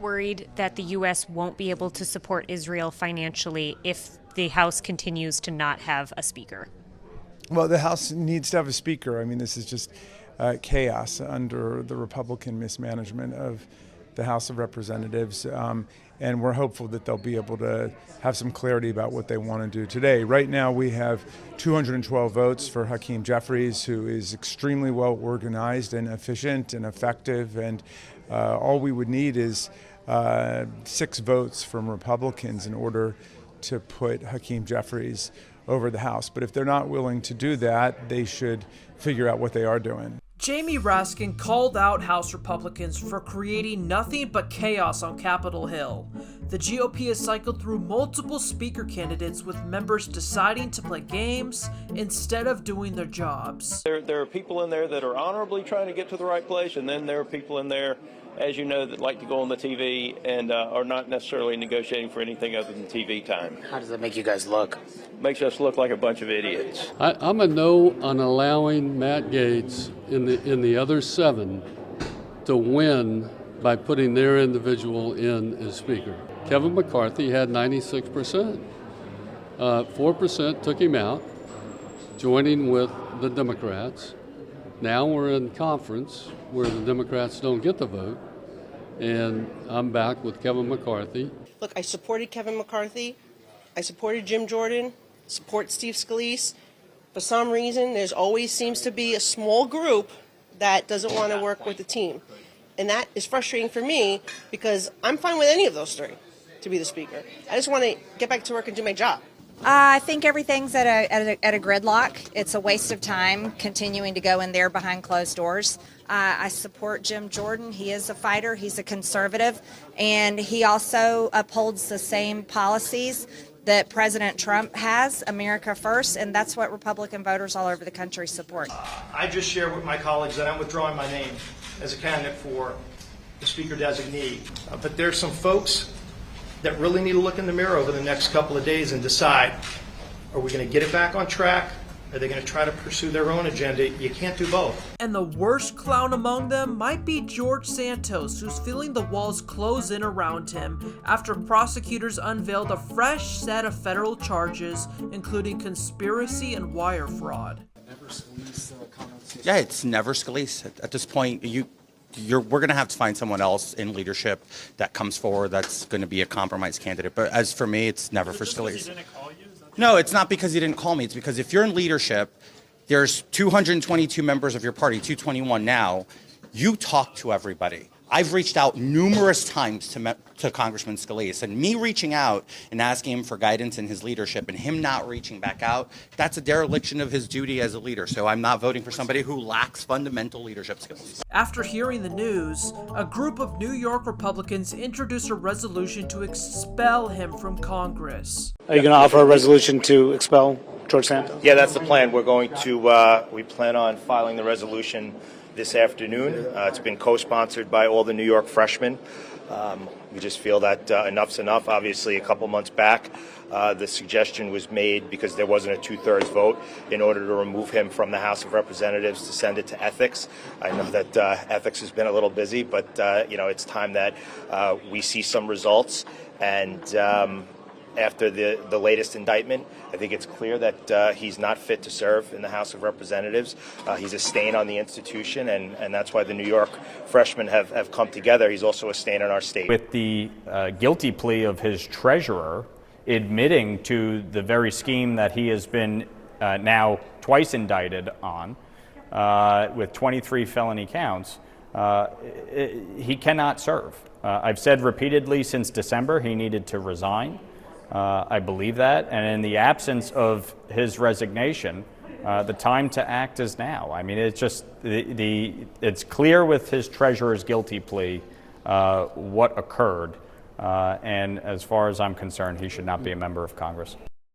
worried that the U.S. won't be able to support Israel financially if the House continues to not have a speaker? Well, the House needs to have a speaker. I mean, this is just chaos under the Republican mismanagement of the House of Representatives. And we're hopeful that they'll be able to have some clarity about what they want to do today. Right now, we have 212 votes for Hakeem Jeffries, who is extremely well organized and efficient and effective. And all we would need is 6 votes from Republicans in order to put Hakeem Jeffries over the House. But if they're not willing to do that, they should figure out what they are doing. Jamie Raskin called out House Republicans for creating nothing but chaos on Capitol Hill. The GOP has cycled through multiple speaker candidates with members deciding to play games instead of doing their jobs. There are people in there that are honorably trying to get to the right place, and then there are people in there, as you know, that like to go on the TV and are not necessarily negotiating for anything other than TV time. How does that make you guys look? Makes us look like a bunch of idiots. I'm a no on allowing Matt Gaetz in the other 7 to win by putting their individual in as speaker. Kevin McCarthy had 96%. 4% took him out, joining with the Democrats. Now we're in conference where the Democrats don't get the vote, and I'm back with Kevin McCarthy. Look, I supported Kevin McCarthy. I supported Jim Jordan, support Steve Scalise. For some reason, there's always seems to be a small group that doesn't want to work with the team. And that is frustrating for me because I'm fine with any of those 3 to be the speaker. I just want to get back to work and do my job. I think everything's at a gridlock. It's a waste of time continuing to go in there behind closed doors. I support Jim Jordan. He is a fighter. He's a conservative. And he also upholds the same policies that President Trump has, America First, and that's what Republican voters all over the country support. I just share with my colleagues that I'm withdrawing my name as a candidate for the Speaker designee. But there's some folks that really need to look in the mirror over the next couple of days and decide, are we going to get it back on track? Are they going to try to pursue their own agenda? You can't do both. And the worst clown among them might be George Santos, who's feeling the walls close in around him after prosecutors unveiled a fresh set of federal charges, including conspiracy and wire fraud. Yeah, it's never Scalise. At this point, we're going to have to find someone else in leadership that comes forward that's going to be a compromise candidate. But as for me, it's never for Scalise. No, it's not because he didn't call me. It's because if you're in leadership, there's 222 members of your party, 221 now. You talk to everybody. I've reached out numerous times to Congressman Scalise, and me reaching out and asking him for guidance in his leadership and him not reaching back out, that's a dereliction of his duty as a leader. So I'm not voting for somebody who lacks fundamental leadership skills. After hearing the news, a group of New York Republicans introduced a resolution to expel him from Congress. Are you going to offer a resolution to expel George Santos? Yeah, that's the plan. We're going to, we plan on filing the resolution this afternoon. It's been co-sponsored by all the New York freshmen. We just feel that enough's enough. Obviously, a couple months back, the suggestion was made because there wasn't a 2/3 vote in order to remove him from the House of Representatives to send it to ethics. I know that ethics has been a little busy, but it's time that we see some results. And after the latest indictment, I think it's clear that he's not fit to serve in the House of Representatives. He's a stain on the institution, and that's why the New York freshmen have come together. He's also a stain on our state. With the guilty plea of his treasurer admitting to the very scheme that he has been now twice indicted on, with 23 felony counts, he cannot serve. I've said repeatedly since December he needed to resign. I believe that, and in the absence of his resignation, the time to act is now. I mean, it's just it's clear with his treasurer's guilty plea what occurred, and as far as I'm concerned, he should not be a member of Congress.